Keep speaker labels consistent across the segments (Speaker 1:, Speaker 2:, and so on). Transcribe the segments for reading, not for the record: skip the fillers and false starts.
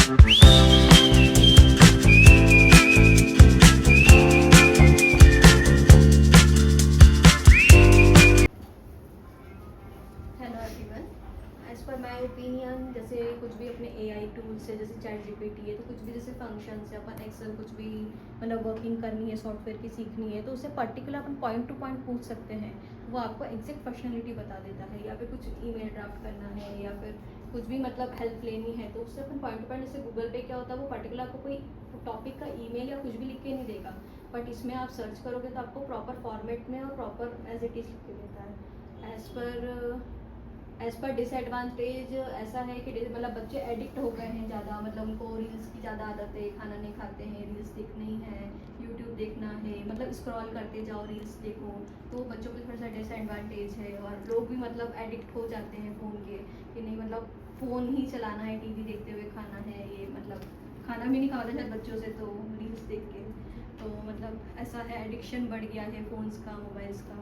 Speaker 1: Hello everyone. As per my opinion, जैसे कुछ भी अपने एआई टूल्स है, जैसे चैट जीपीटी है, तो कुछ भी जैसे फंक्शंस है, अपन एक्सेल कुछ भी मतलब वर्किंग करनी है, सॉफ्टवेयर की सीखनी है, तो उससे पर्टिकुलर अपन पॉइंट टू पॉइंट पूछ सकते हैं। वो आपको एग्जैक्ट फंक्शनलिटी बता देता है। या फिर कुछ ईमेल ड्राफ्ट करना है या फिर कुछ भी मतलब हेल्प लेनी है, तो उससे अपन पॉइंट टू पॉइंट, जैसे गूगल पे क्या होता है, वो पर्टिकुलर आपको कोई टॉपिक का ईमेल या कुछ भी लिख के नहीं देगा, बट इसमें आप सर्च करोगे तो आपको प्रॉपर फॉर्मेट में और प्रॉपर एज इट इज़ लिख के देता है। एज़ पर डिसएडवांटेज ऐसा है कि मतलब बच्चे एडिक्ट हो गए हैं ज़्यादा, मतलब उनको रील्स की ज़्यादा आदत है, खाना नहीं खाते हैं, रील्स देखनी है, यूट्यूब देखना है, मतलब स्क्रॉल करते जाओ, रील्स देखो, तो बच्चों को थोड़ा सा डिसएडवांटेज है। और लोग भी मतलब एडिक्ट हो जाते हैं फ़ोन के, कि नहीं मतलब फ़ोन ही चलाना है, टीवी देखते हुए खाना है, ये मतलब खाना भी नहीं खाता शायद बच्चों से, तो रील्स देख के, तो मतलब ऐसा है, एडिक्शन बढ़ गया है फ़ोन्स का, मोबाइल्स का।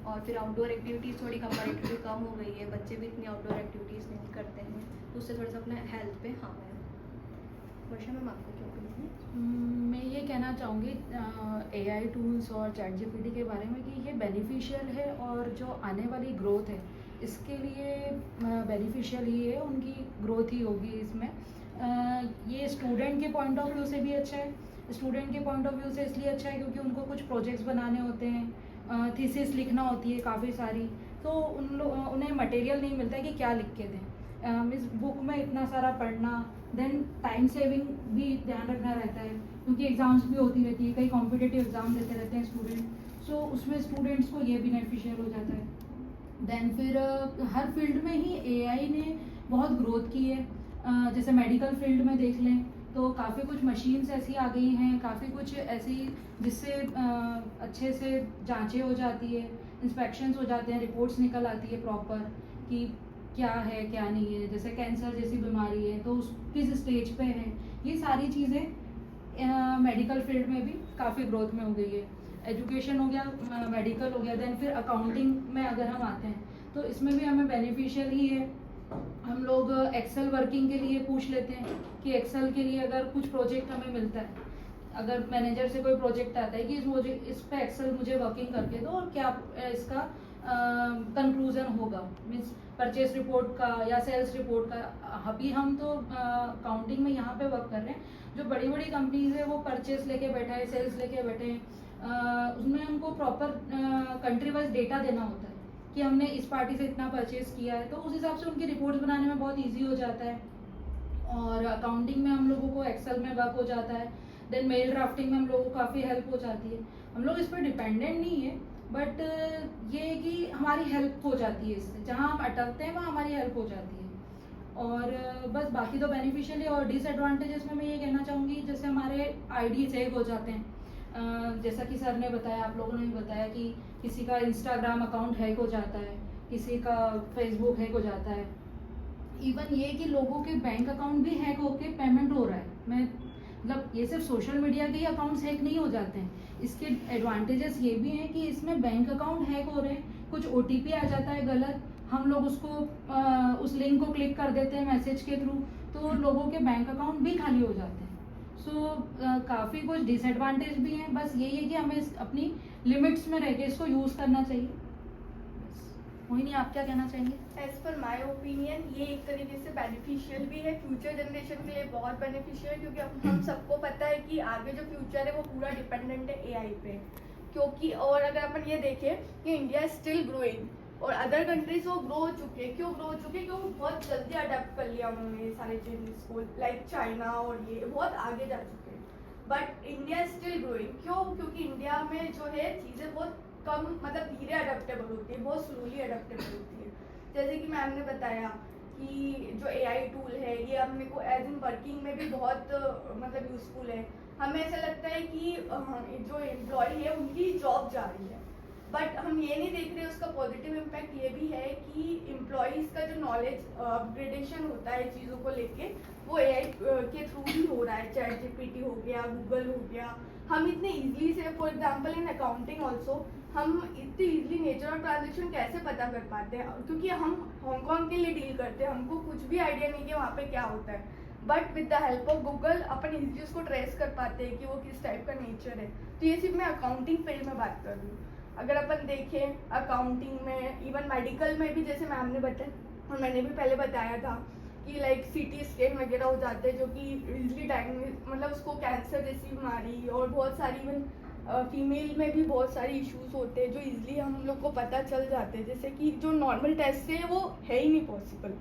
Speaker 1: और फिर आउटडोर एक्टिविटीज़ थोड़ी कंपैरेटिवली कम हो गई है, बच्चे भी इतनी आउटडोर एक्टिविटीज़ नहीं करते हैं, तो उससे थोड़ा सा अपने हेल्थ पे हार्म है। वर्षा मैम, आपको क्या ओपिनियन है?
Speaker 2: मैं ये कहना चाहूँगी एआई टूल्स और चैट जीपीटी के बारे में कि ये बेनिफिशियल है, और जो आने वाली ग्रोथ है इसके लिए बेनिफिशियल ही है, उनकी ग्रोथ ही होगी इसमें। ये स्टूडेंट के पॉइंट ऑफ व्यू से भी अच्छा है। स्टूडेंट के पॉइंट ऑफ व्यू से इसलिए अच्छा है क्योंकि उनको कुछ प्रोजेक्ट्स बनाने होते हैं, थीसिस लिखना होती है काफ़ी सारी, तो उन्हें मटेरियल नहीं मिलता है कि क्या लिख के दें। मीन्स बुक में इतना सारा पढ़ना, देन टाइम सेविंग भी ध्यान रखना रहता है क्योंकि एग्ज़ाम्स भी होती रहती है, कई कॉम्पिटिटिव एग्ज़ाम देते रहते हैं स्टूडेंट, सो उसमें स्टूडेंट्स को ये बेनिफिशियल हो जाता है। देन फिर हर फील्ड में ही एआई ने बहुत ग्रोथ की है। जैसे मेडिकल फील्ड में देख लें तो काफ़ी कुछ मशीन्स ऐसी आ गई हैं, काफ़ी कुछ ऐसी जिससे अच्छे से जांचें हो जाती है, इंस्पेक्शंस हो जाते हैं, रिपोर्ट्स निकल आती है प्रॉपर कि क्या है क्या नहीं है। जैसे कैंसर जैसी बीमारी है तो उस किस स्टेज पे है, ये सारी चीज़ें मेडिकल फील्ड में भी काफ़ी ग्रोथ में हो गई है। एजुकेशन हो गया, मेडिकल हो गया, देन फिर अकाउंटिंग में अगर हम आते हैं तो इसमें भी हमें बेनिफिशियल ही है। हम लोग एक्सेल वर्किंग के लिए पूछ लेते हैं कि एक्सेल के लिए अगर कुछ प्रोजेक्ट हमें मिलता है, अगर मैनेजर से कोई प्रोजेक्ट आता है कि इस पे एक्सेल मुझे वर्किंग करके दो और क्या इसका कंक्लूजन होगा, मीन्स परचेस रिपोर्ट का या सेल्स रिपोर्ट का। अभी हम तो अकाउंटिंग में यहाँ पे वर्क कर रहे हैं, जो बड़ी बड़ी कंपनीज है वो परचेस लेके बैठे हैं, सेल्स लेके बैठे हैं, उसमें हमको प्रॉपर कंट्री वाइज डेटा देना होता है कि हमने इस पार्टी से इतना परचेस किया है, तो उस हिसाब से उनकी रिपोर्ट्स बनाने में बहुत ईजी हो जाता है। और अकाउंटिंग में हम लोगों को एक्सेल में वर्क हो जाता है, देन मेल ड्राफ्टिंग में हम लोगों को काफ़ी हेल्प हो जाती है। हम लोग इस पर डिपेंडेंट नहीं है, बट ये है कि हमारी हेल्प हो जाती है इससे, जहाँ हम अटकते हैं वहाँ हमारी हेल्प हो जाती है। और बस बाकी तो बेनिफिशियल है। और डिसएडवांटेजेस में मैं ये कहना चाहूँगी, जैसे हमारे आईडी हैक हो जाते हैं, जैसा कि सर ने बताया, आप लोगों ने भी बताया कि किसी का इंस्टाग्राम अकाउंट हैक हो जाता है, किसी का फेसबुक हैक हो जाता है, इवन ये कि लोगों के बैंक अकाउंट भी हैक होके पेमेंट हो रहा है। मैं मतलब ये सिर्फ सोशल मीडिया के ही अकाउंट्स हैक नहीं हो जाते हैं, इसके एडवांटेजेस ये भी हैं कि इसमें बैंक अकाउंट हैक हो रहे हैं, कुछ ओटीपी आ जाता है गलत, हम लोग उसको उस लिंक को क्लिक कर देते हैं मैसेज के थ्रू, तो लोगों के बैंक अकाउंट भी खाली हो जाते हैं। सो काफ़ी कुछ डिसएडवांटेज भी हैं, बस यही है कि हमें अपनी लिमिट्स में रह के इसको यूज़ करना चाहिए। वही नहीं, आप क्या कहना चाहेंगे?
Speaker 3: एज पर माई ओपिनियन ये एक तरीके से बेनिफिशियल भी है, फ्यूचर जनरेशन के लिए बहुत बेनिफिशियल है, क्योंकि अब हम सबको पता है कि आगे जो फ्यूचर है वो पूरा डिपेंडेंट है एआई पे। क्योंकि और अगर अपन ये देखें कि इंडिया स्टिल ग्रोइंग और अदर कंट्रीज वो ग्रो हो चुके हैं। क्यों ग्रो हो चुके हैं? क्योंकि बहुत जल्दी अडेप्ट कर लिया उन्होंने ये सारे चेंजेस को, लाइक चाइना, और ये बहुत आगे जा चुके हैं। But India still growing. क्यों? क्योंकि इंडिया में जो है चीज़ें बहुत कम, मतलब धीरे अडेप्टेबल होती है, बहुत स्लोली अडेप्टेबल होती है। जैसे कि मैम ने बताया कि जो एआई टूल है ये अपने को एज इन वर्किंग में भी बहुत मतलब यूजफुल है। हमें ऐसा लगता है कि जो एम्प्लॉय है उनकी जॉब जा रही है, बट हम ये नहीं देख रहे उसका पॉजिटिव इम्पैक्ट ये भी है कि एम्प्लॉयज़ का जो नॉलेज अपग्रेडेशन होता है चीज़ों को लेके, वो एआई के थ्रू ही हो रहा है। चैट जीपीटी हो गया, गूगल हो गया, हम इतने इजीली से, for example in accounting also, हम इतनी इजीली नेचर ऑफ ट्रांजेक्शन कैसे पता कर पाते हैं? क्योंकि हम हांगकांग के लिए डील करते हैं, हमको कुछ भी आइडिया नहीं कि वहाँ पे क्या होता है। But with the help of Google upon easily उसको ट्रेस कर पाते हैं कि वो किस टाइप का नेचर है। तो ये सिर्फ मैं अकाउंटिंग फील्ड में बात कर रही हूँ। अगर अपन देखें अकाउंटिंग में, इवन मेडिकल में भी, जैसे मैम ने बताया और मैंने भी पहले बताया था कि लाइक सीटी स्कैन वगैरह हो जाते हैं जो कि इजीली मतलब उसको कैंसर जैसी बीमारी और बहुत सारी, इवन फीमेल में भी बहुत सारे इश्यूज होते हैं जो इजीली हम लोग को पता चल जाते हैं, जैसे कि जो नॉर्मल टेस्ट से वो है ही नहीं पॉसिबल।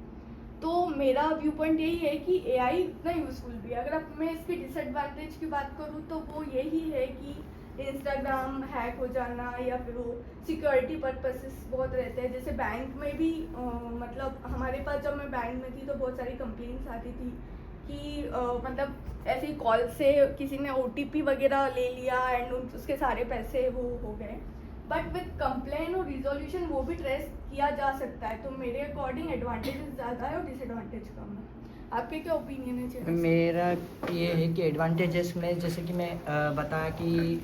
Speaker 3: तो मेरा व्यू पॉइंट यही है कि एआई इतना यूज़फुल भी है। अगर अब मैं इसके डिसएडवांटेज की बात करूँ तो वो यही है कि इंस्टाग्राम हैक हो जाना, या फिर वो सिक्योरिटी पर्पसेस बहुत रहते हैं। जैसे बैंक में भी मतलब हमारे पास जब मैं बैंक में थी तो बहुत सारी कंप्लेंट्स आती थी कि मतलब ऐसे ही कॉल से किसी ने ओटीपी वगैरह ले लिया एंड उसके सारे पैसे वो हो गए। बट विद कंप्लेन और रिजोल्यूशन वो भी ट्रेस किया जा सकता है। तो मेरे अकॉर्डिंग एडवांटेजेस ज़्यादा है और डिसएडवांटेज कम है। आपके क्या ओपिनियन है चेहरा?
Speaker 4: मेरा ये है कि एडवांटेजेस में जैसे कि मैं बताया कि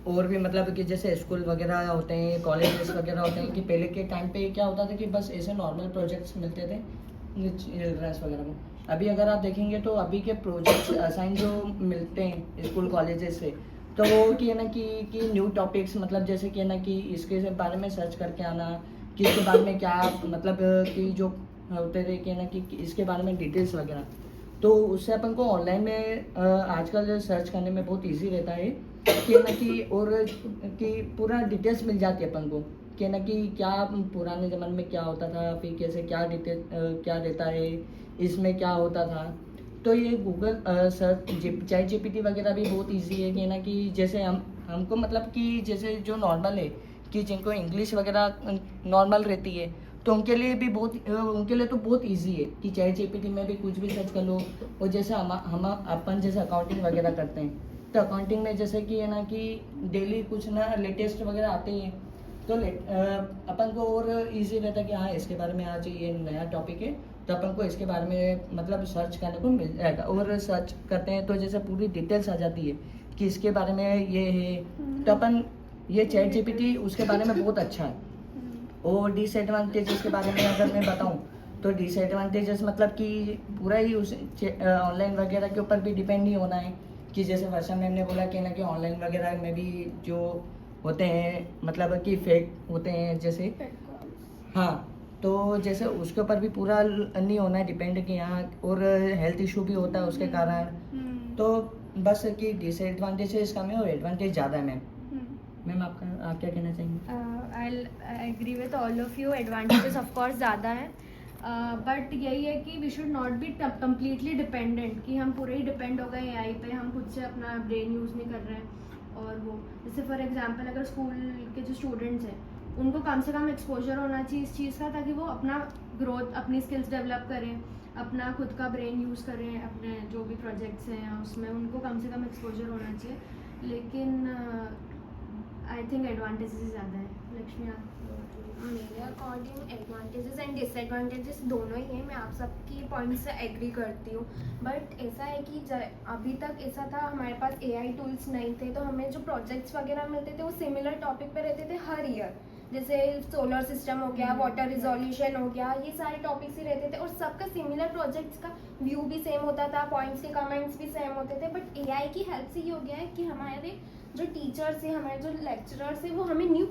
Speaker 4: और भी मतलब कि जैसे स्कूल वगैरह होते हैं, कॉलेजेस वगैरह होते हैं, कि पहले के टाइम पे क्या होता था कि बस ऐसे नॉर्मल प्रोजेक्ट्स मिलते थे चिल्ड्रंस वगैरह में। अभी अगर आप देखेंगे तो अभी के प्रोजेक्ट्स असाइन जो मिलते हैं स्कूल कॉलेजेस से, तो वो कि है ना कि न्यू टॉपिक्स, मतलब जैसे कि है ना कि इसके बारे में सर्च करके आना, कि इसके बारे में क्या मतलब कि जो होते थे कि है ना कि इसके बारे में डिटेल्स वगैरह, तो उससे अपन को ऑनलाइन में आजकल सर्च करने में बहुत इजी रहता है कि है ना कि और कि पूरा डिटेल्स मिल जाती है अपन को कि है ना कि क्या पुराने ज़माने में क्या होता था, फिर कैसे क्या डिटेल क्या रहता है, इसमें क्या होता था। तो ये गूगल सर्च चैट जीपीटी वगैरह भी बहुत इजी है कि है ना कि जैसे हमको मतलब कि जैसे जो नॉर्मल है कि जिनको इंग्लिश वगैरह नॉर्मल रहती है तो उनके लिए भी उनके लिए तो बहुत इजी है कि चैट जीपीटी में भी कुछ भी सर्च कर लो। और जैसे हम अपन जैसे अकाउंटिंग वगैरह करते हैं तो अकाउंटिंग में जैसे कि है ना कि डेली कुछ ना लेटेस्ट वगैरह आते ही हैं, तो अपन को और इजी रहता है कि हाँ इसके बारे में आज ये नया टॉपिक है तो अपन को इसके बारे में मतलब सर्च करने को मिल जाएगा। और सर्च करते हैं तो जैसे पूरी डिटेल्स आ जाती है कि इसके बारे में ये है, तो अपन ये चैट जीपीटी उसके बारे में बहुत अच्छा है। और डिसएडवांटेजेस के बारे में अगर मैं बताऊं तो डिसएडवांटेजेस मतलब कि पूरा ही उस ऑनलाइन वगैरह के ऊपर भी डिपेंड नहीं होना है कि जैसे वर्षा मैम ने बोला कि ना कि ऑनलाइन वगैरह में भी जो होते हैं मतलब कि फेक होते हैं जैसे, हाँ, तो जैसे उसके ऊपर भी पूरा नहीं होना है डिपेंड कि यहाँ, और हेल्थ इशू भी होता है उसके कारण। तो बस कि डिसएडवांटेजेस कम है और एडवांटेज ज़्यादा है। मैम आप क्या कहना चाहेंगे?
Speaker 1: I agree with all of you. Advantages of course ज़्यादा है, बट यही है कि we should not be completely dependent कि हम पूरे ही डिपेंड हो गए एआई पे, हम खुद से अपना ब्रेन यूज़ नहीं कर रहे हैं। और वो जैसे फॉर एग्जांपल अगर स्कूल के जो स्टूडेंट्स हैं उनको कम से कम एक्सपोजर होना चाहिए इस चीज़ का, ताकि वो अपना ग्रोथ, अपनी स्किल्स डेवलप करें, अपना खुद का ब्रेन यूज़ करें अपने जो भी प्रोजेक्ट्स हैं उसमें, उनको कम से कम एक्सपोजर होना चाहिए। लेकिन आई थिंक एडवांटेजेस ज़्यादा है। लक्ष्मी आप?
Speaker 5: मेरे अकॉर्डिंग एडवांटेजेस एंड डिसएडवांटेजेस दोनों ही हैं। मैं आप सबकी पॉइंट से एग्री करती हूँ, बट ऐसा है कि अभी तक ऐसा था हमारे पास एआई टूल्स नहीं थे, तो हमें जो प्रोजेक्ट्स वगैरह मिलते थे वो सिमिलर टॉपिक पे रहते थे हर ईयर। जैसे सोलर सिस्टम हो गया, वाटर रिजोल्यूशन हो गया, ये सारे टॉपिक्स ही रहते थे और सबका सिमिलर प्रोजेक्ट्स का व्यू भी सेम होता था, पॉइंट्स के कमेंट्स भी सेम होते थे। बट एआई की हेल्प से ये हो गया है कि हमारे जो टीचर्स हैं, हमारे जो लेक्चरर्स हैं, वो हमें न्यू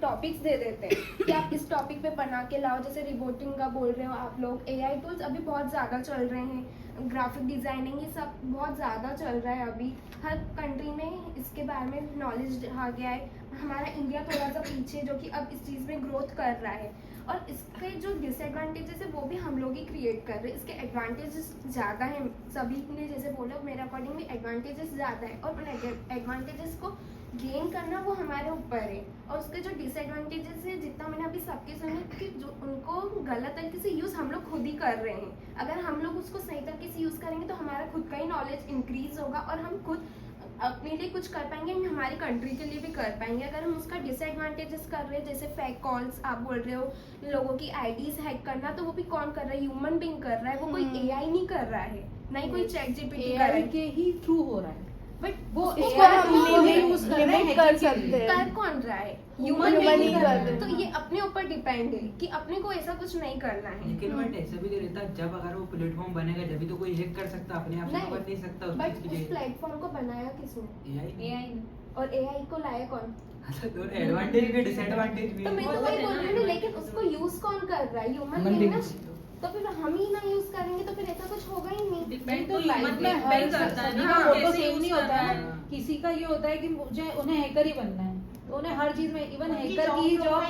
Speaker 5: टॉपिक्स दे देते हैं कि आप इस टॉपिक पे बना के लाओ। जैसे रिपोर्टिंग का बोल रहे हो आप लोग, एआई टूल्स अभी बहुत ज़्यादा चल रहे हैं, ग्राफिक डिज़ाइनिंग ये सब बहुत ज़्यादा चल रहा है अभी। हर कंट्री में इसके बारे में नॉलेज आ गया है। हमारा इंडिया थोड़ा सा पीछे जो कि अब इस चीज़ में ग्रोथ कर रहा है, और इसके जो डिसएडवांटेजेस है वो भी हम लोग ही क्रिएट कर रहे हैं। इसके एडवांटेजेस ज़्यादा हैं, सभी ने जैसे बोला, मेरे अकॉर्डिंग भी एडवांटेजेस ज़्यादा है, और उन एडवांटेजेस को गेन करना वो हमारे ऊपर है। और उसके जो डिसएडवांटेजेस है, जितना मैंने अभी सबके सुने, कि जो उनको गलत तरीके से यूज़ हम लोग खुद ही कर रहे हैं। अगर हम लोग उसको सही तरीके से यूज़ करेंगे तो हमारा खुद का ही नॉलेज इंक्रीज होगा और हम खुद अपने लिए कुछ कर पाएंगे, हमारी कंट्री के लिए भी कर पाएंगे। अगर हम उसका डिसएडवांटेजेस कर रहे हैं, जैसे फेक कॉल्स आप बोल रहे हो, लोगों की आईडीज हैक करना, तो वो भी कौन कर रहा है? ह्यूमन बीइंग कर रहा है, वो कोई एआई नहीं कर रहा है, नहीं कोई चैट जीपीटी कर रहा है।
Speaker 2: के ही थ्रू हो रहा है।
Speaker 5: बट
Speaker 2: वो
Speaker 3: उसको
Speaker 2: AI
Speaker 3: हम
Speaker 2: को ही use कर रहे हैं
Speaker 3: लिमिट कर
Speaker 2: hacking के
Speaker 3: सकते
Speaker 2: लिए।
Speaker 3: हैं।
Speaker 5: कर कौन रहा है?
Speaker 3: Human
Speaker 5: being
Speaker 3: being
Speaker 5: कर
Speaker 3: कर
Speaker 5: रहा है।
Speaker 3: रहे हैं।
Speaker 5: तो ये अपने ऊपर डिपेंड है कि अपने को ऐसा कुछ नहीं करना है।
Speaker 6: लेकिन बट ऐसा भी तो रहता है, जब अगर वो प्लेटफॉर्म बनेगा जब भी तो कोई हैक कर सकता, अपने आप से तो बन नहीं सकता उस
Speaker 5: बट
Speaker 6: चीज के
Speaker 5: उस
Speaker 6: लिए।
Speaker 5: प्लेटफॉर्म को बनाया किसने?
Speaker 6: AI
Speaker 5: और AI को लाया कौन?
Speaker 6: तो एडवांटेज भी डिसएडवांटेज भी
Speaker 5: तो मैं तो वही बोल रही हूँ, लेकिन उसको यूज कौन कर रहा है? ह्यूमन
Speaker 4: Human
Speaker 5: बीइंग ना।
Speaker 4: beings।
Speaker 5: तो फिर हम ही ना यूज करेंगे तो फिर ऐसा कुछ होगा ही नहीं।
Speaker 2: नहीं तो लाइफ में हर सभी का फोटो सेम नहीं होता है ना। किसी का ये होता है कि मुझे उन्हें हैकर ही बनना है, तो उन्हें हर चीज में इवन हैकर की ही जॉब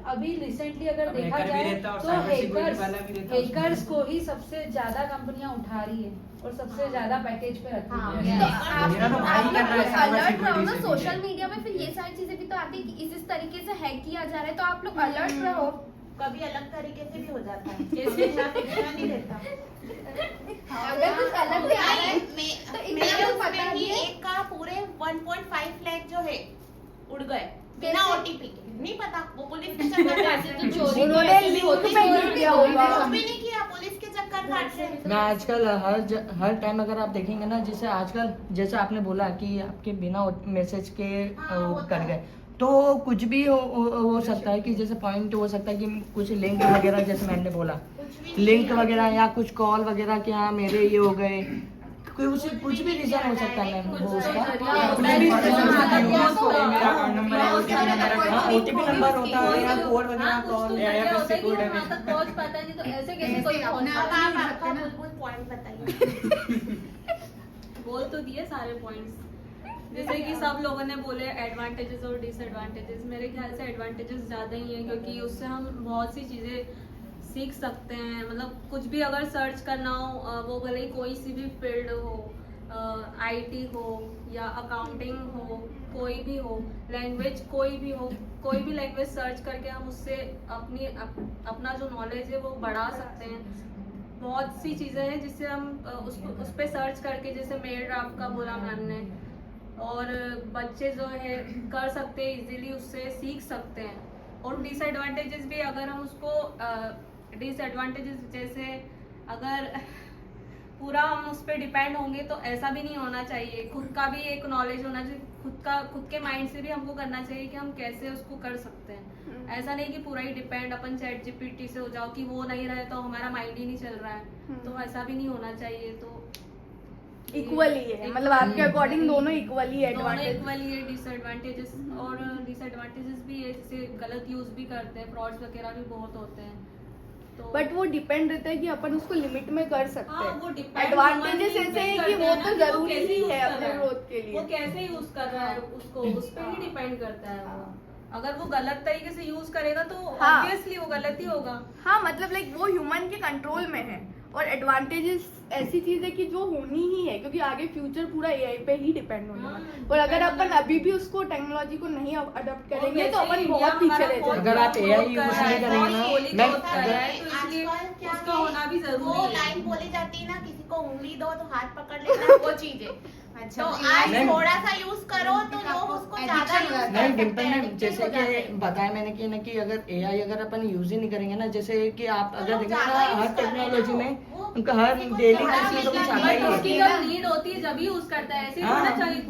Speaker 2: अभी रिसेंटली अगर
Speaker 6: अब
Speaker 2: देखा
Speaker 6: hacker भी
Speaker 2: जाए
Speaker 6: रहता है और
Speaker 2: तो
Speaker 6: cyber security वाला भी रहता है उसमें।
Speaker 2: हैकर्स को ही सबसे ज्यादा कंपनियां उठा रही है और सबसे ज्यादा पैकेज पे रख रही है।
Speaker 5: तो
Speaker 6: मेरा तो भाई
Speaker 5: आप
Speaker 6: कर रहा है
Speaker 5: लोग
Speaker 6: cyber
Speaker 5: अलर्ट रहो
Speaker 6: security
Speaker 5: ना।
Speaker 6: से भी।
Speaker 5: सोशल मीडिया में फिर ये सारी चीजें भी तो आती है कि इस तरीके से हैक किया जा रहा है, तो आप लोग अलर्ट रहो।
Speaker 7: कभी अलग तरीके से भी हो जाता है, हमेशा फिक्र नहीं रहता।
Speaker 5: अगर कुछ अलग भी आ रहा है तो इतना
Speaker 7: मेरे
Speaker 5: तो
Speaker 7: उसमें
Speaker 5: पता
Speaker 7: ही
Speaker 5: नहीं है।
Speaker 7: एक का पूरे 1.5 लाख जो है उड़ गए बिना
Speaker 5: कैसे?
Speaker 7: ओटीपी के। नहीं पता, वो पुलिस के चक्कर काट
Speaker 3: उन्होंने लिंक पे नहीं किया होगा।
Speaker 7: कुछ भी नहीं किया, पुलिस के चक्कर काट रहे हैं।
Speaker 4: मैं आजकल हर टाइम अगर आप देखेंगे ना, जैसे आजकल जैसे आपने बोला कि आपके बिना मैसेज के
Speaker 7: हाँ,
Speaker 4: वो
Speaker 7: होता
Speaker 4: कर
Speaker 7: है।
Speaker 4: गए, तो कुछ भी हो सकता है कि जैसे पॉइंट हो सकता है कि कुछ लिंक वगैरह, जैसे मैंने बोला
Speaker 7: कुछ भी नहीं
Speaker 4: लिंक
Speaker 7: किया।
Speaker 4: वगैरह या कुछ कॉल वगैरह कि हाँ मेरे ये हो गए, कुछ भी रीजन हो सकता है मैम वो उसका। OTP नंबर होता है या कोड वगैरह कॉल या
Speaker 7: अब आप आपका बुलबुल पॉइंट बताइए।
Speaker 8: बोल तो दिए सारे पॉइंट्स। जैसे कि सब लोगों ने बोले एडवांटेजेस और डिसएडवांटेजेस, मेरे ख्याल से एडवांटेजेस ज़्यादा ही हैं, क्योंकि उससे हम बहुत सी चीज़ें सीख सकते हैं। मतलब कुछ भी अगर सर्च करना हो, वो भले ही कोई सी भी फील्ड हो, आईटी हो या अकाउंटिंग हो, कोई भी हो, लैंग्वेज कोई भी लैंग्वेज सर्च करके हम उससे अपना जो नॉलेज है वो बढ़ा सकते हैं। बहुत सी चीज़ें हैं जिससे हम उस पर सर्च करके, जैसे मेल ड्राफ्ट का बोला मैम ने, और बच्चे जो है कर सकते हैं इजीली, उससे सीख सकते हैं। और डिसएडवांटेजेस भी अगर हम उसको डिसएडवांटेजेस जैसे अगर पूरा हम उस पर डिपेंड होंगे तो ऐसा भी नहीं होना चाहिए। खुद का भी एक नॉलेज होना चाहिए, खुद के माइंड से भी हमको करना चाहिए कि हम कैसे उसको कर सकते हैं। ऐसा नहीं कि पूरा ही डिपेंड अपन चैट जीपीटी से हो जाओ कि वो नहीं रहे तो हमारा माइंड ही नहीं चल रहा है, तो ऐसा भी नहीं होना चाहिए। तो
Speaker 3: इक्वली है, मतलब आपके अकॉर्डिंग दोनों इक्वली है
Speaker 8: दोनों
Speaker 3: एडवांटेज।
Speaker 8: इक्वली है। डिसएडवांटेजेस और डिसएडवांटेजेस भी है, जैसे गलत यूज भी करते हैं, फ्रॉड्स वगैरह भी बहुत होते हैं। तो
Speaker 3: बट वो डिपेंड रहता है कि अपन उसको लिमिट में कर सकते
Speaker 8: हाँ, वो
Speaker 3: हैं।
Speaker 8: depend
Speaker 3: एडवांटेजेस
Speaker 8: human
Speaker 3: ऐसे है
Speaker 8: being
Speaker 3: कि
Speaker 8: पे
Speaker 3: वो
Speaker 8: करता
Speaker 3: तो
Speaker 8: है ना,
Speaker 3: जरूरी
Speaker 8: कैसे
Speaker 3: ही
Speaker 8: use
Speaker 3: है
Speaker 8: कर
Speaker 3: अपने
Speaker 8: रहा है।
Speaker 3: ग्रोथ के
Speaker 8: वो
Speaker 3: लिए।
Speaker 8: कैसे यूज कर रहा है उसको, उस पर ही डिपेंड करता है वो। अगर वो गलत तरीके से यूज करेगा तो
Speaker 3: हाँ।
Speaker 8: ऑब्वियसली वो गलत ही होगा।
Speaker 3: हाँ, मतलब लाइक वो ह्यूमन के कंट्रोल में है। और एडवांटेजेस ऐसी चीज है कि जो होनी ही है, क्योंकि आगे फ्यूचर पूरा एआई पे ही डिपेंड होने वाला है। और अगर अपन अभी भी उसको टेक्नोलॉजी को नहीं अडॉप्ट करेंगे तो अपन बहुत पीछे रह जाएंगे।
Speaker 4: अगर आप AI यूज नहीं करेंगे ना, मैं
Speaker 8: इसलिए उसका होना भी जरूरी
Speaker 7: वो
Speaker 8: है।
Speaker 7: लाइन बोली जाती है ना, किसी को उंगली दो तो हाथ पकड़ लेना, वो चीज है। तो आज
Speaker 4: नहीं।
Speaker 7: थोड़ा सा यूज करो तो लोग उसको ज्यादा यूज कर
Speaker 4: नहीं
Speaker 7: सकते
Speaker 4: डिम्पल
Speaker 7: हैं,
Speaker 4: मैम,
Speaker 7: addicted
Speaker 4: जैसे
Speaker 7: हो जाते हैं।
Speaker 4: कि बताया मैंने कि ना कि अगर AI अगर अपन यूज ही नहीं करेंगे ना, जैसे कि आप
Speaker 7: तो
Speaker 4: अगर
Speaker 7: लोग
Speaker 4: देखेंगे
Speaker 7: ज्यादा
Speaker 4: ना
Speaker 7: use
Speaker 4: हर
Speaker 7: कर रहे हैं ना,
Speaker 4: टेक्नोलॉजी में
Speaker 7: वो
Speaker 4: उनका हर
Speaker 7: किसी को
Speaker 4: डेली
Speaker 7: ज्यादा
Speaker 4: किसी को कुछ
Speaker 7: मिलता
Speaker 4: आता
Speaker 7: है।
Speaker 4: ही
Speaker 8: उसकी
Speaker 4: है।
Speaker 8: जब नीड होती है जब ही यूज करता है, ऐसे ही
Speaker 4: हाँ।
Speaker 8: होना चाहिए।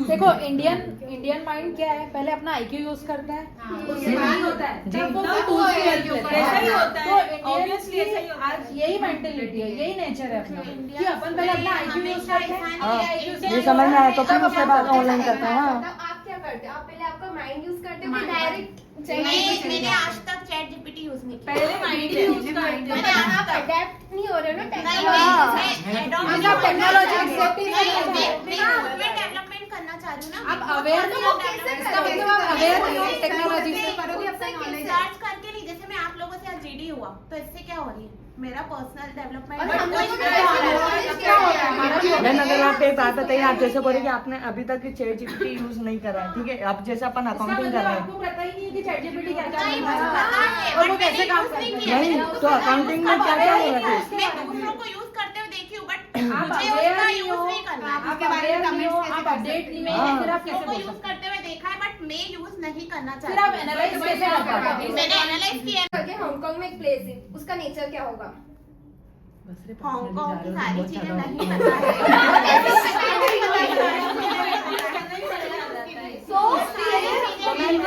Speaker 2: देखो इंडियन माइंड क्या है, पहले अपना IQ यूज करता है, उससे नहीं होता है,
Speaker 4: जी।
Speaker 2: तब वो फिर tools की help लेता है।
Speaker 8: ऐसा ही होता है,
Speaker 2: तो Indians
Speaker 8: obviously ऐसा ही
Speaker 2: की
Speaker 8: होता है।
Speaker 2: आज यही मेंटेलिटी है, यही नेचर है अपना, कि अपन पहले अपना IQ यूज करते हैं।
Speaker 4: हाँ,
Speaker 7: हमेशा
Speaker 4: ये समझ में आया तो फिर उसके बाद ऑनलाइन करते हैं। हाँ,
Speaker 5: तब आप क्या करते हो? आप पहले आपका माइंड यूज करते हो कि डायरेक्ट
Speaker 7: मैंने आज तक चैट जीपीटी यूज नहीं किया।
Speaker 8: पहले माइंड ही यूज करते
Speaker 7: मैंने
Speaker 8: हैं।
Speaker 7: आज
Speaker 5: आप
Speaker 7: तक
Speaker 5: अडेप्ट नहीं हो रहे हो ना
Speaker 7: नहीं,
Speaker 5: टेक्नोलॉजी
Speaker 7: मैं adopt
Speaker 2: मतलब
Speaker 7: नहीं
Speaker 2: technology
Speaker 7: करना
Speaker 2: accept
Speaker 7: चाह
Speaker 2: ही
Speaker 7: रही
Speaker 2: नहीं
Speaker 7: हूँ।
Speaker 2: करना
Speaker 7: मैं खुद में डेवलपमेंट करना चाह रही हूँ ना।
Speaker 2: आप aware
Speaker 7: खुद
Speaker 2: नहीं हो,
Speaker 7: में
Speaker 5: कैसे
Speaker 7: development
Speaker 2: इसका मतलब आप aware नहीं हो टेक्नोलॉजी से।
Speaker 7: सर्च करके नहीं, जैसे मैं आप लोगों से आज जीडी हुआ तो इससे क्या हो रही है, मेरा पर्सनल डेवलपमेंट।
Speaker 5: और हम लोगों को
Speaker 2: क्या हो रहा है हमारा भी
Speaker 4: मैम अगर आप एक बात बताइए, आप जैसे बोले कि आपने अभी तक चैट जीपीटी यूज नहीं करा है, ठीक है, अब जैसे अपन
Speaker 2: इसका
Speaker 4: अकाउंटिंग
Speaker 2: मतलब
Speaker 4: कर रहे हैं,
Speaker 2: आपको पता ही नहीं है कि ChatGPT क्या क्या
Speaker 7: नहीं,
Speaker 2: कर
Speaker 7: मुझे
Speaker 2: रहा
Speaker 7: पता
Speaker 2: है
Speaker 7: है,
Speaker 2: और वो
Speaker 7: but
Speaker 2: कैसे
Speaker 7: मैंने
Speaker 2: काम
Speaker 7: use
Speaker 2: करता
Speaker 7: नहीं
Speaker 2: है।
Speaker 7: किया।
Speaker 4: नहीं तो अकाउंटिंग में क्या क्या होना चाहिए?
Speaker 7: मैं दूसरों को यूज करते हुए देखी हूँ, बट
Speaker 2: आप
Speaker 7: मुझे
Speaker 2: aware
Speaker 7: उसका
Speaker 2: नहीं
Speaker 7: यूज
Speaker 2: हो,
Speaker 7: नहीं करना है।
Speaker 2: आप aware नहीं हो, आप अपडेट नहीं हो,
Speaker 4: हाँ।
Speaker 2: फिर आप कैसे
Speaker 7: उसको
Speaker 2: बोल
Speaker 7: यूज
Speaker 2: सकते
Speaker 7: करते हुए देखा है, बट मैं यूज नहीं करना
Speaker 2: हो? फिर आप
Speaker 7: चाहती।
Speaker 2: एनालाइज कैसे कर पाते हो?
Speaker 7: मैंने एनालाइज किया है।
Speaker 5: करके हांगकांग में एक प्लेस है, उसका नेचर क्या होगा?
Speaker 7: हांगकांग की सारी चीजें नहीं पता है।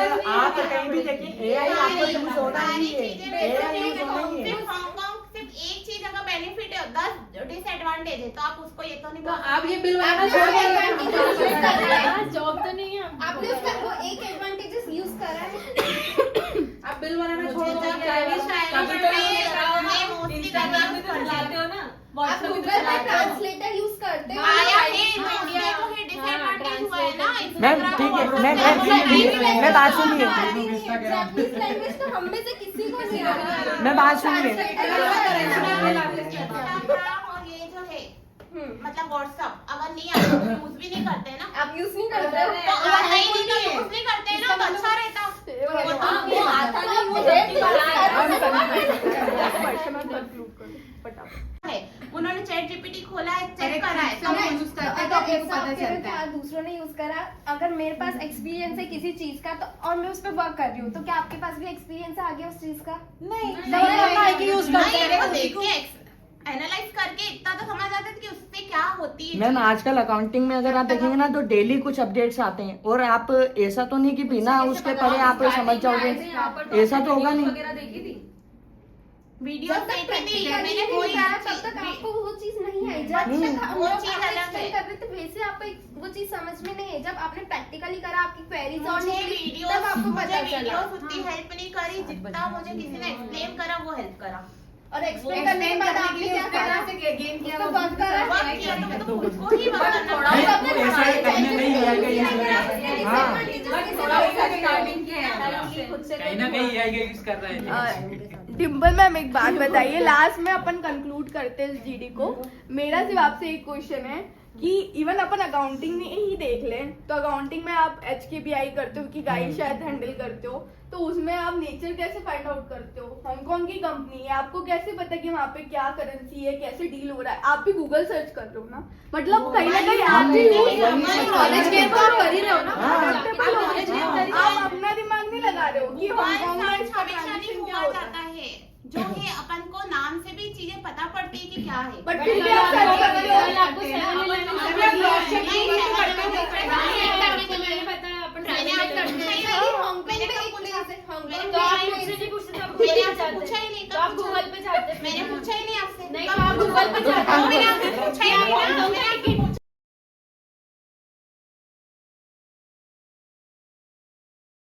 Speaker 4: आप कहीं भी देखिए AI आपको यूज होना
Speaker 7: सारी
Speaker 4: ही है,
Speaker 7: चीजें
Speaker 4: AI
Speaker 7: बेसिक
Speaker 4: यूज
Speaker 7: है।
Speaker 4: होना ही है।
Speaker 7: सिर्फ हांगकांग सिर्फ एक चीज अगर बेनिफिट है 10 डिसएडवांटेज है तो आप उसको ये तो नहीं
Speaker 2: तो
Speaker 7: बोल
Speaker 2: आप ये बिल
Speaker 5: आपने
Speaker 2: बनाना छोड़
Speaker 5: advantages use करा है?
Speaker 8: जॉब तो नहीं है
Speaker 5: आपने उसका वो एक एडवांटेजेस यूज करा है?
Speaker 2: आप बिल बनाना छोड़ दो
Speaker 8: इंस्टाग्राम पे तो चलाते हो ना,
Speaker 5: आप
Speaker 8: व्हाट्सएप पे
Speaker 5: गूगल
Speaker 8: तो
Speaker 5: पे
Speaker 8: चलाते हो।
Speaker 5: ट्रांसलेटर यूज करते हो?
Speaker 7: आया है तो उसमें जो है डिसएडवांटेज हुआ है ना
Speaker 4: मैम ठीक है, मैं बात सुनिए,
Speaker 5: जापानीज लैंग्वेज तो हम में से किसी को नहीं आ रही है।
Speaker 4: मैं बात सुनिए।
Speaker 7: इंस्टाग्राम और ये जो है मतलब व्हाट्सएप अगर नहीं आता तो यूज भी नहीं करते ना,
Speaker 5: आप यूज नहीं करते हो?
Speaker 7: तो अगर नहीं यूज नहीं करते ना तो अच्छा रहता।
Speaker 5: वो आता नहीं, वो
Speaker 7: है उन्होंने चैट जीपीटी खोला है, चेक करा है,
Speaker 5: अगर
Speaker 7: सब
Speaker 5: यूज करते तो ऐसा आप कह रहे हो कि आप दूसरों ने यूज करा, अगर मेरे पास एक्सपीरियंस है किसी चीज का तो और मैं उस पर वर्क कर रही हूँ तो क्या आपके पास भी एक्सपीरियंस आ गया उस चीज का?
Speaker 7: एनालाइज करके इतना तो समझ आते थे कि उससे क्या होती है।
Speaker 4: मैम आजकल अकाउंटिंग में अगर आप देखेंगे ना तो डेली कुछ अपडेट्स आते हैं, और आप ऐसा तो नहीं कि बिना उसके पढ़े आप समझ जाओगे, ऐसा तो होगा नहीं।
Speaker 8: वगैरह देखी थी
Speaker 7: वीडियो
Speaker 5: जब तक
Speaker 7: देखी थी
Speaker 5: practically
Speaker 7: मैंने
Speaker 5: नहीं
Speaker 7: कोई
Speaker 5: करा तब तक आपको वो चीज नहीं आई। जब तक हम
Speaker 7: वो
Speaker 5: लोग
Speaker 7: चीज
Speaker 5: आपको
Speaker 7: अलग है।
Speaker 5: explain कर रहे थे वैसे आपको वो चीज समझ में नहीं है। जब आपने प्रैक्टिकली करा, आपकी क्वेरीज और
Speaker 7: मुझे
Speaker 5: निकली
Speaker 7: वीडियो
Speaker 5: तब आपको पता चला।
Speaker 7: वीडियो उतनी हेल्प नहीं करी जितना मुझे किसी ने एक्सप्लेन करा वो हेल्प करा।
Speaker 5: और एक्सप्लेन करने के बाद आपने क्या करा? उसको वर्क करा।
Speaker 7: वर्क किया तो मैं तो खुद को ही वर्क करना पड़ा।
Speaker 5: और सबने
Speaker 6: ऐसा
Speaker 5: हमारे
Speaker 6: कहीं ना कहीं
Speaker 5: disadvantages
Speaker 6: AI का use
Speaker 5: क्या
Speaker 6: हो
Speaker 5: क्या
Speaker 6: रहा है।
Speaker 5: disadvantages
Speaker 8: थोड़ा
Speaker 5: कैसे
Speaker 8: उसका स्टार्टिंग किया है खुद से
Speaker 6: कहीं ना कहीं AI का यूज कर रहे हैं।
Speaker 3: डिम्पल मैम एक बात बताइए, लास्ट में अपन कंक्लूड करते हैं इस जीडी को। मेरा सिर्फ आपसे एक क्वेश्चन है कि इवन अपन अकाउंटिंग में ही देख लें तो अकाउंटिंग में आप HKBI करते हो कि गाइड शायद हैंडल करते हो, तो उसमें आप नेचर कैसे फाइंड आउट करते हो? हांगकांग की कंपनी है, आपको कैसे पता कि वहाँ पे क्या करेंसी है, कैसे डील हो रहा है? आप भी गूगल सर्च कर लो ना, मतलब कहीं ना कहीं आप भी
Speaker 2: नॉलेज गेन तो आप कर ही रहे हो ना।
Speaker 3: आप अपना दिमाग नहीं लगा रहे हो कि हांगकांग में इसका
Speaker 7: हमेशा नहीं
Speaker 3: ट्रांजेक्शन क्या
Speaker 7: हुआ
Speaker 3: होता
Speaker 7: जाता
Speaker 3: है।
Speaker 7: है जो है अपन को नाम से भी चीजें पता पड़ती है कि क्या है।
Speaker 3: बट फिर भी आप सर्च करते हो।
Speaker 8: आपको 7-Eleven
Speaker 3: अभी आप क्रॉस चेक
Speaker 7: नहीं,
Speaker 3: नहीं
Speaker 7: नहीं,
Speaker 3: करते हो।
Speaker 8: मैंने बताया अपन
Speaker 7: मैंने आपसे पूछा ही
Speaker 5: नहीं,
Speaker 7: नहीं।
Speaker 5: हांगकांग
Speaker 7: मैंने
Speaker 5: में
Speaker 7: कब
Speaker 5: एक
Speaker 7: पूछा?
Speaker 5: place है, हांगकांग
Speaker 7: मैंने
Speaker 5: तो आप
Speaker 7: पूछा ही
Speaker 5: मुझसे
Speaker 7: नहीं।
Speaker 5: नहीं पूछते थे, आप
Speaker 7: मैंने
Speaker 5: गूगल
Speaker 7: आपसे
Speaker 5: पे
Speaker 7: पूछा ही नहीं।
Speaker 8: तो आप गूगल पे जाते थे
Speaker 7: मैंने पूछा ही नहीं आपसे।
Speaker 8: नहीं,
Speaker 7: कब
Speaker 8: तो आप
Speaker 7: पूछा?
Speaker 8: गूगल पे जाते हो।
Speaker 7: मैंने आपसे पूछा ही नहीं ना। मैंने